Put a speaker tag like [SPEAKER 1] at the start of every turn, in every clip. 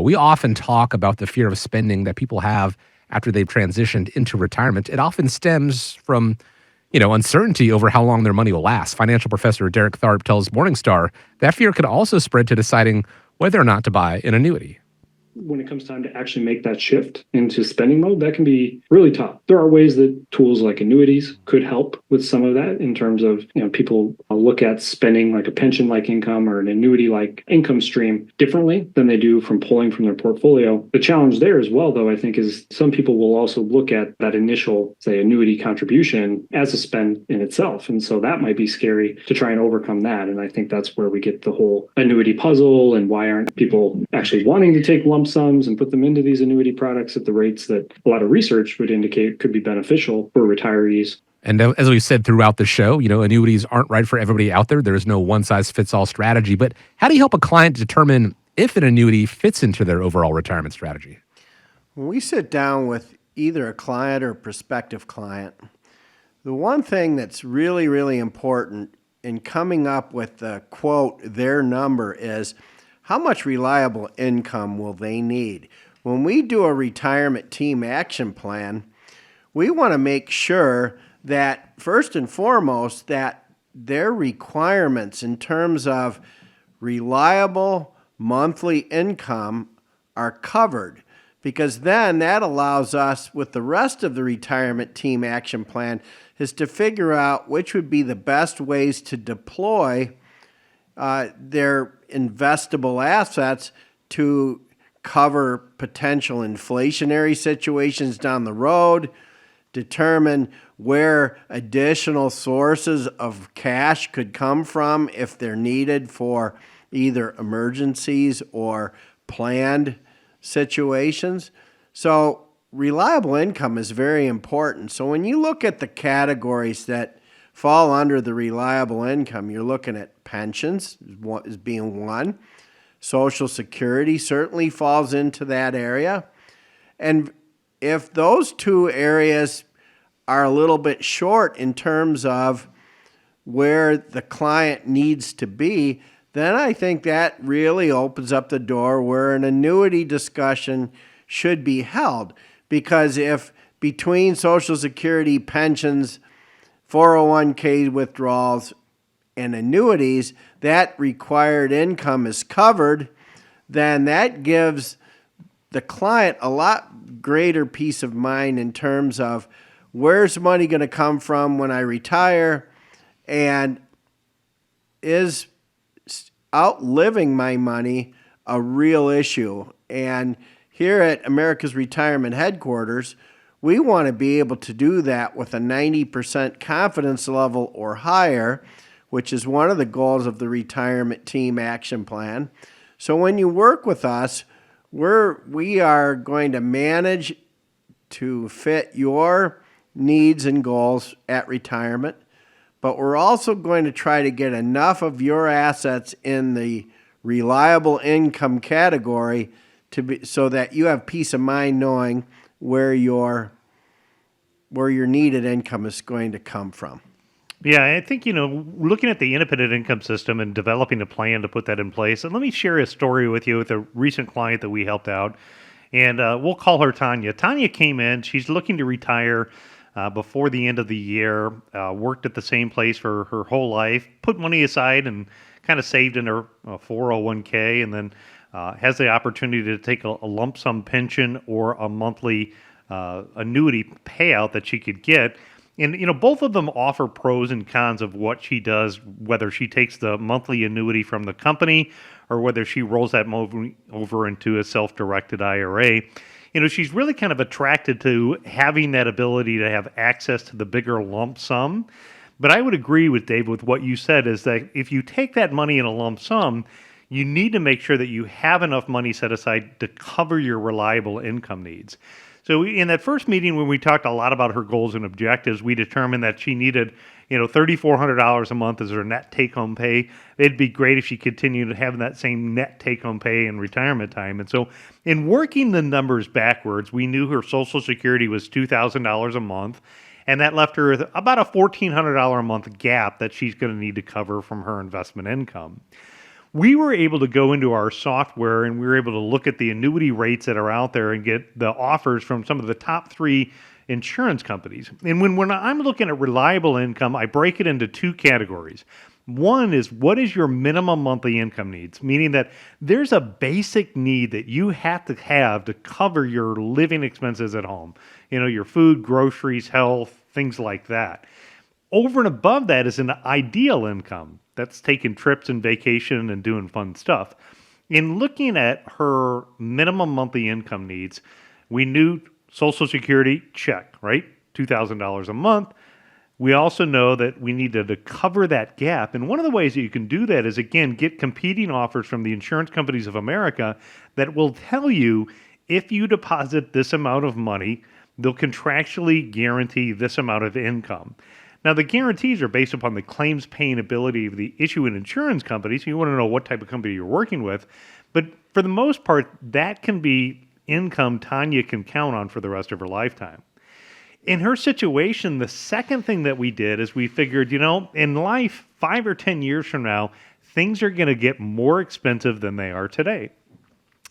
[SPEAKER 1] We often talk about the fear of spending that people have after they've transitioned into retirement. It often stems from, uncertainty over how long their money will last. Financial professor Derek Tharp tells Morningstar that fear could also spread to deciding whether or not to buy an annuity.
[SPEAKER 2] When it comes time to actually make that shift into spending mode, that can be really tough. There are ways that tools like annuities could help with some of that in terms of, people look at spending like a pension-like income or an annuity-like income stream differently than they do from pulling from their portfolio. The challenge there as well, though, I think is some people will also look at that initial, say, annuity contribution as a spend in itself. And so that might be scary to try and overcome that. And I think that's where we get the whole annuity puzzle and why aren't people actually wanting to take lump sums and put them into these annuity products at the rates that a lot of research would indicate could be beneficial for retirees.
[SPEAKER 1] And as we said throughout the show, annuities aren't right for everybody out there. There is no one-size-fits-all strategy. But how do you help a client determine if an annuity fits into their overall retirement strategy?
[SPEAKER 3] When we sit down with either a client or a prospective client, the one thing that's really, really important in coming up with the quote, their number is, how much reliable income will they need? When we do a retirement team action plan, we want to make sure that first and foremost that their requirements in terms of reliable monthly income are covered, because then that allows us with the rest of the retirement team action plan is to figure out which would be the best ways to deploy their investable assets to cover potential inflationary situations down the road, determine where additional sources of cash could come from if they're needed for either emergencies or planned situations. So reliable income is very important. So when you look at the categories that fall under the reliable income, you're looking at pensions as being one. Social Security certainly falls into that area. And if those two areas are a little bit short in terms of where the client needs to be, then I think that really opens up the door where an annuity discussion should be held. Because if between Social Security, pensions, 401k withdrawals, and annuities, that required income is covered, then that gives the client a lot greater peace of mind in terms of where's money going to come from when I retire, and is outliving my money a real issue. And here at America's Retirement Headquarters, we want to be able to do that with a 90% confidence level or higher, which is one of the goals of the Retirement Team Action Plan. So when you work with us, we are going to manage to fit your needs and goals at retirement, but we're also going to try to get enough of your assets in the reliable income category so that you have peace of mind knowing where your needed income is going to come from.
[SPEAKER 4] Yeah, I think, looking at the independent income system and developing a plan to put that in place. And let me share a story with you with a recent client that we helped out. And we'll call her Tanya. Tanya came in. She's looking to retire before the end of the year, worked at the same place for her whole life, put money aside and kind of saved in her 401k, and then has the opportunity to take a lump sum pension or a monthly annuity payout that she could get. And, both of them offer pros and cons of what she does, whether she takes the monthly annuity from the company or whether she rolls that over into a self-directed IRA. She's really kind of attracted to having that ability to have access to the bigger lump sum. But I would agree with Dave with what you said, is that if you take that money in a lump sum, you need to make sure that you have enough money set aside to cover your reliable income needs. So in that first meeting when we talked a lot about her goals and objectives, we determined that she needed, $3,400 a month as her net take-home pay. It'd be great if she continued having that same net take-home pay in retirement time. And so in working the numbers backwards, we knew her Social Security was $2,000 a month, and that left her about a $1,400 a month gap that she's going to need to cover from her investment income. we were able to go into our software and we were able to look at the annuity rates that are out there and get the offers from some of the top 3 insurance companies. And when I'm looking at reliable income, I break it into 2 categories. One is, what is your minimum monthly income needs? Meaning that there's a basic need that you have to cover your living expenses at home. Your food, groceries, health, things like that. Over and above that is an ideal income. That's taking trips and vacation and doing fun stuff. In looking at her minimum monthly income needs, we knew Social Security, check, right? $2,000 a month. We also know that we needed to cover that gap. And one of the ways that you can do that is, again, get competing offers from the insurance companies of America that will tell you if you deposit this amount of money, they'll contractually guarantee this amount of income. Now, the guarantees are based upon the claims paying ability of the issuing insurance company, so you want to know what type of company you're working with. But for the most part, that can be income Tanya can count on for the rest of her lifetime. In her situation, the second thing that we did is we figured, in life, 5 or 10 years from now, things are going to get more expensive than they are today.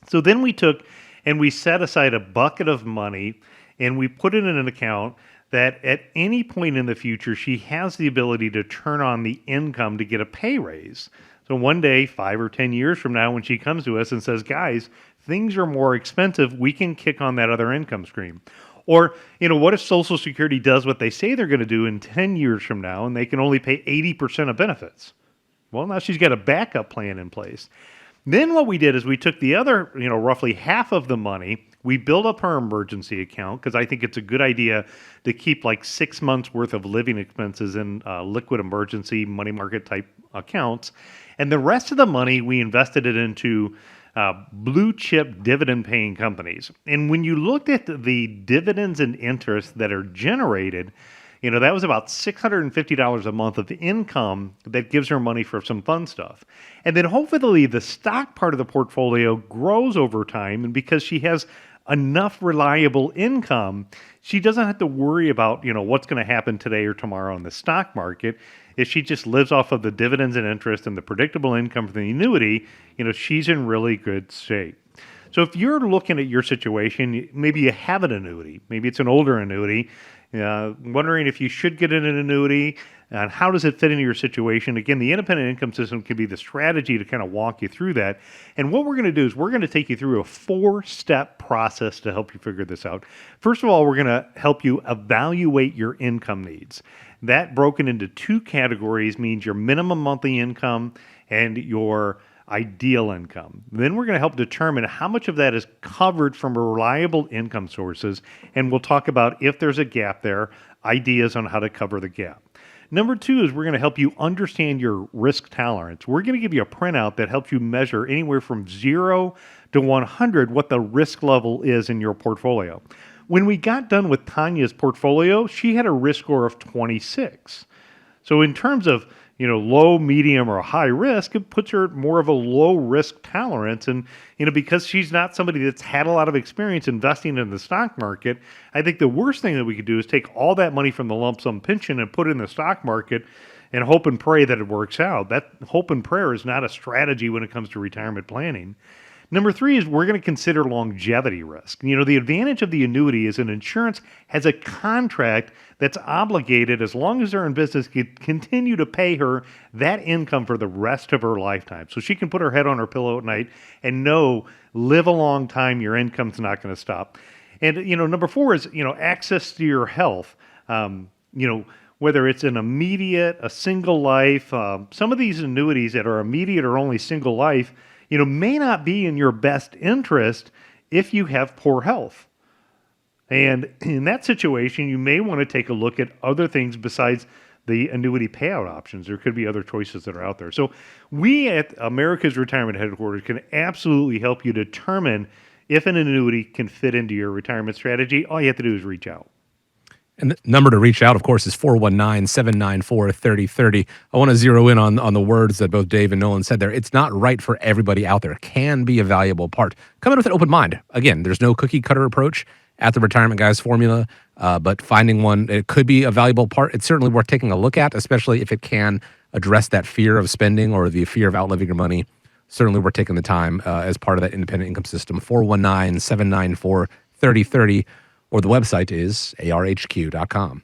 [SPEAKER 4] So then we took and we set aside a bucket of money and we put it in an account that at any point in the future, she has the ability to turn on the income to get a pay raise. So one day, 5 or 10 years from now, when she comes to us and says, guys, things are more expensive, we can kick on that other income stream. Or, what if Social Security does what they say they're going to do in 10 years from now and they can only pay 80% of benefits? Well, now she's got a backup plan in place. Then what we did is we took the other, roughly half of the money, we built up her emergency account because I think it's a good idea to keep like 6 months worth of living expenses in liquid emergency money market type accounts. And the rest of the money, we invested it into blue chip dividend paying companies. And when you looked at the dividends and interest that are generated, that was about $650 a month of income that gives her money for some fun stuff. And then hopefully the stock part of the portfolio grows over time. And because she has enough reliable income, she doesn't have to worry about, what's going to happen today or tomorrow in the stock market. If she just lives off of the dividends and interest and the predictable income from the annuity, she's in really good shape. So if you're looking at your situation, maybe you have an annuity, maybe it's an older annuity, wondering if you should get an annuity and how does it fit into your situation. Again, the independent income system can be the strategy to kind of walk you through that. And what we're going to do is we're going to take you through a 4-step process to help you figure this out. First of all, we're going to help you evaluate your income needs. That broken into 2 categories means your minimum monthly income and your ideal income. Then we're going to help determine how much of that is covered from reliable income sources, and we'll talk about if there's a gap there, ideas on how to cover the gap. Number 2 is we're going to help you understand your risk tolerance. We're going to give you a printout that helps you measure anywhere from 0 to 100 what the risk level is in your portfolio. When we got done with Tanya's portfolio, she had a risk score of 26. So in terms of low, medium, or high risk, it puts her more of a low risk tolerance. And, because she's not somebody that's had a lot of experience investing in the stock market, I think the worst thing that we could do is take all that money from the lump sum pension and put it in the stock market and hope and pray that it works out. That hope and prayer is not a strategy when it comes to retirement planning. Number 3 is we're going to consider longevity risk. The advantage of the annuity is an insurance has a contract that's obligated as long as they're in business to continue to pay her that income for the rest of her lifetime. So she can put her head on her pillow at night and know, live a long time, your income's not going to stop. And, number 4 is, access to your health. Whether it's an immediate, a single life, some of these annuities that are immediate or only single life, may not be in your best interest if you have poor health. And in that situation, you may want to take a look at other things besides the annuity payout options. There could be other choices that are out there. So we at America's Retirement Headquarters can absolutely help you determine if an annuity can fit into your retirement strategy. All you have to do is reach out.
[SPEAKER 1] And the number to reach out, of course, is 419-794-3030. I want to zero in on the words that both Dave and Nolan said there. It's not right for everybody out there. It can be a valuable part. Come in with an open mind. Again, there's no cookie cutter approach at the Retirement Guys formula, but finding one, it could be a valuable part. It's certainly worth taking a look at, especially if it can address that fear of spending or the fear of outliving your money certainly worth taking the time as part of that independent income system. 419-794-3030, or the website is arhq.com.